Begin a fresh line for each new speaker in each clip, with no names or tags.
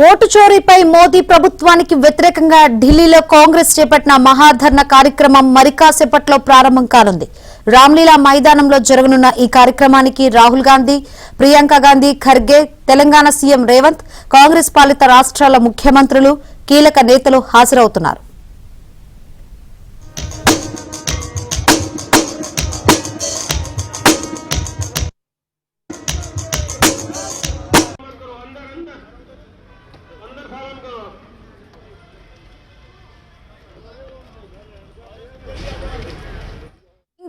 Vote చోరీపై Modi ప్రభుత్వానికి వ్యతిరేకంగా ఢిల్లీలో కాంగ్రెస్ చేపట్టిన మహాధర్నా కార్యక్రమం మరికాసేపట్లో ప్రారంభం కానుంది. రామ్లీలా మైదానంలో జరగనున్న ఈ కార్యక్రమానికి రాహుల్ గాంధీ, ప్రియాంక గాంధీ ఖర్గే, తెలంగాణ సీఎం రేవంత్, కాంగ్రెస్ పాలిత రాష్ట్రాల ముఖ్యమంత్రులు, కీలక నేతలు హాజరవుతున్నారు.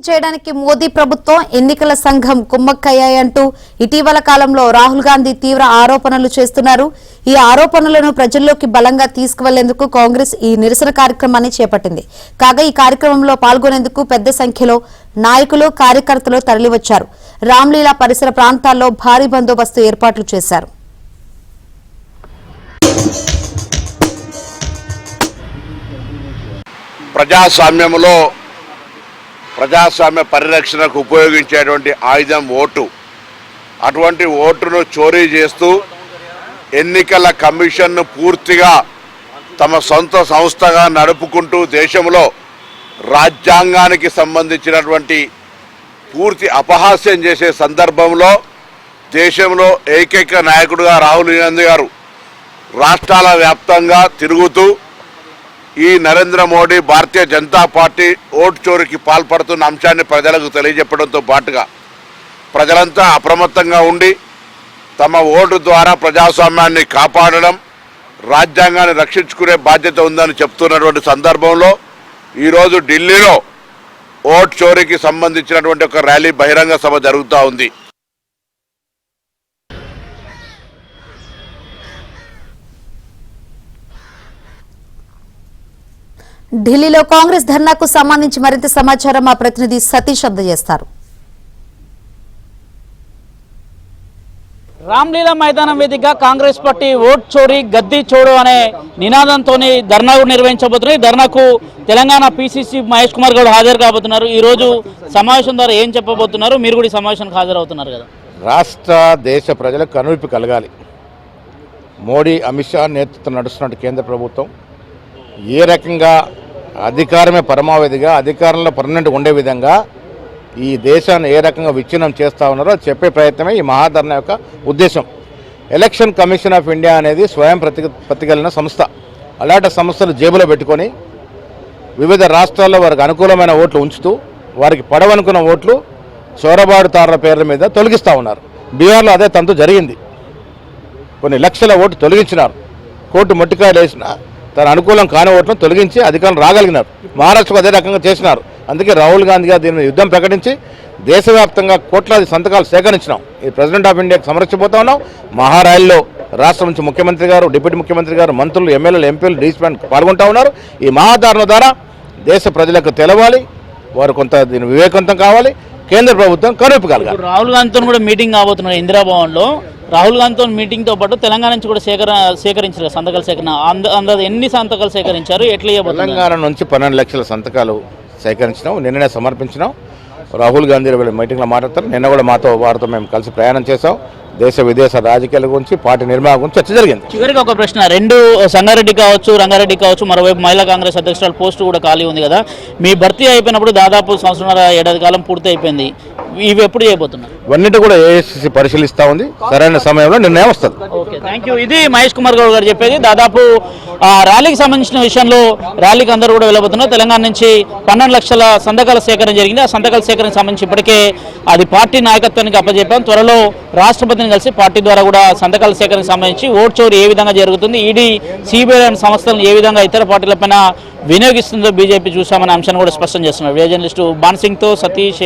చేయడానికి మోదీ ప్రభుత్వం, ఎన్నికల సంఘం కుమ్మక్కయ్యాయంటూ ఇటీవల కాలంలో రాహుల్ గాంధీ తీవ్ర ఆరోపణలు చేస్తున్నారు. ఈ ఆరోపణలను ప్రజల్లోకి బలంగా తీసుకువెళ్లేందుకు కాంగ్రెస్ ఈ నిరసన కార్యక్రమాన్ని చేపట్టింది. కాగా ఈ కార్యక్రమంలో పాల్గొనేందుకు పెద్ద సంఖ్యలో నాయకులు, కార్యకర్తలు తరలివచ్చారు. రామ్లీలా పరిసర ప్రాంతాల్లో భారీ బందోబస్తు ఏర్పాట్లు చేశారు.
ప్రజాస్వామ్య పరిరక్షణకు ఉపయోగించేటువంటి ఆయుధం ఓటు. అటువంటి ఓటును చోరీ చేస్తూ ఎన్నికల కమిషన్ను పూర్తిగా తమ సొంత సంస్థగా నడుపుకుంటూ దేశంలో రాజ్యాంగానికి సంబంధించినటువంటి పూర్తి అపహాస్యం చేసే సందర్భంలో దేశంలో ఏకైక నాయకుడిగా రాహుల్ గాంధీ గారు రాష్ట్రాల వ్యాప్తంగా తిరుగుతూ ఈ నరేంద్ర మోడీ భారతీయ జనతా పార్టీ ఓటు చోరీకి పాల్పడుతున్న అంశాన్ని ప్రజలకు తెలియజెప్పడంతో పాటుగా ప్రజలంతా అప్రమత్తంగా ఉండి తమ ఓటు ద్వారా ప్రజాస్వామ్యాన్ని కాపాడడం, రాజ్యాంగాన్ని రక్షించుకునే బాధ్యత ఉందని చెప్తున్నటువంటి సందర్భంలో ఈరోజు ఢిల్లీలో ఓటు చోరీకి సంబంధించినటువంటి ఒక ర్యాలీ, బహిరంగ సభ జరుగుతూ ఉంది.
ఢిల్లీలో కాంగ్రెస్ ధర్నాకు సంబంధించి మరింత సమాచారం మా ప్రతినిధి సతీష్ అందజేస్తారు.
రామ్లీలా మైదానం వేదికగా కాంగ్రెస్ పార్టీ ఓట్ చోరీ గద్దీ చోడు అనే నినాదంతో ధర్నా నిర్వహించబోతున్నారు. ఈ ధర్నాకు తెలంగాణ పీసీసీ మహేష్ కుమార్ గౌడ్ హాజరు కాబోతున్నారు. ఈ రోజు సమావేశం ద్వారా ఏం చెప్పబోతున్నారు? మీరు కూడా ఈ సమావేశానికి హాజరవుతున్నారు కదా.
రాష్ట్ర దేశ ప్రజలకు కనువిప్పు కలగాలి. మోడీ, అమిత్ షా నేతృత్వం నడుస్తున్న కేంద్ర ప్రభుత్వం ఏ రకంగా అధికారమే పరమావధిగా, అధికారంలో పర్మనెంట్ ఉండే విధంగా ఈ దేశాన్ని ఏ రకంగా విచ్ఛిన్నం చేస్తూ ఉన్నారో చెప్పే ప్రయత్నమే ఈ మహాధర్నా యొక్క ఉద్దేశం. ఎలక్షన్ కమిషన్ ఆఫ్ ఇండియా అనేది స్వయం ప్రతిపత్తి కలిగిన సంస్థ. అలాంటి సంస్థలు జేబులో పెట్టుకొని వివిధ రాష్ట్రాల్లో వారికి అనుకూలమైన ఓట్లు ఉంచుతూ వారికి పడవనుకున్న ఓట్లు చొరబాటుదారుల పేర్ల మీద తొలగిస్తూ ఉన్నారు. బీహార్లో అదే తంతు జరిగింది. కొన్ని లక్షల ఓట్లు తొలగించినారు. కోర్టు మొట్టికాయలు వేసిన తన అనుకూలం కాని ఓట్లను తొలగించి అధికారులు రాగలిగినారు. మహారాష్ట్రకు అదే రకంగా చేసినారు. అందుకే రాహుల్ గాంధీ గారు దీని యుద్ధం ప్రకటించి దేశవ్యాప్తంగా కోట్లాది సంతకాలు సేకరించినాం. ఈ ప్రెసిడెంట్ ఆఫ్ ఇండియాకి సమర్చిపోతా ఉన్నాం. మహారాయిల్లో రాష్ట్రం నుంచి ముఖ్యమంత్రి గారు, డిప్యూటీ ముఖ్యమంత్రి గారు, మంత్రులు, ఎమ్మెల్యేలు, ఎంపీలు, డీసీపీ పాల్గొంటూ ఉన్నారు. ఈ మహాధర్నా ద్వారా దేశ ప్రజలకు తెలవాలి, వారు కొంత దీని వివేకవంతం కావాలి, కేంద్ర ప్రభుత్వం కనువిప్పు కలగాలి.
రాహుల్ గాంధీతో కూడా మీటింగ్ కాబోతున్నారు ఇందిరాభవన్లో. రాహుల్ గాంధీతో మీటింగ్తో పాటు తెలంగాణ నుంచి కూడా సేకరించారు సంతకాల సేకరణ. ఎన్ని సంతకాలు సేకరించారు? ఎట్లా?
తెలంగాణ నుంచి 12 లక్షల సంతకాలు సేకరించినాం. నిన్ననే సమర్పించినాం. రాహుల్ గాంధీ మీటింగ్లో మాట్లాడతారు. నిన్న కూడా వారితో మేము కలిసి ప్రయాణం చేశాం. దేశ విదేశ రాజకీయాల గురించి, పార్టీ నిర్మాణం గురించి చర్చ జరిగింది.
చివరికి ఒక ప్రశ్న, రెండు సంగారెడ్డి కావచ్చు, రంగారెడ్డి కావచ్చు, మరోవైపు మహిళా కాంగ్రెస్ అధ్యక్షురాలు పోస్టు కూడా ఖాళీ ఉంది కదా. మీ భర్తీ అయిపోయినప్పుడు దాదాపు 1.5 కాలం పూర్తి అయిపోయింది. ఇవి ఎప్పుడు చేయబోతున్నారు?
ఇవన్నిటి కూడా ఏఐసీసీ పరిశీలిస్తూ ఉంది. సరైన సమయంలో నిర్ణయం వస్తుంది.
Okay, thank you. ఇది మహేష్ కుమార్ గౌడ్ గారు చెప్పేది. దాదాపు ర్యాలీకి సంబంధించిన విషయంలో ర్యాలీకి అందరూ కూడా వెళ్ళబోతున్నారు. తెలంగాణ నుంచి 12 లక్షల సంతకాల సేకరణ జరిగింది. ఆ సంతకాల సేకరణకు సంబంధించి ఇప్పటికే అది పార్టీ నాయకత్వానికి అప్పచెప్పాం. త్వరలో రాష్ట్రపతిని కలిసి పార్టీ ద్వారా కూడా సంతకాల సేకరణకు సంబంధించి ఓట్ చోరీ ఏ విధంగా జరుగుతుంది, ఈడీ, సిబిఐ సంస్థలను ఏ విధంగా ఇతర పార్టీలపైన వినియోగిస్తుందో బీజేపీ చూసామనే అంశాన్ని కూడా స్పష్టం చేస్తున్నారు. జర్నలిస్టు బాన్సింగ్తో సతీష్,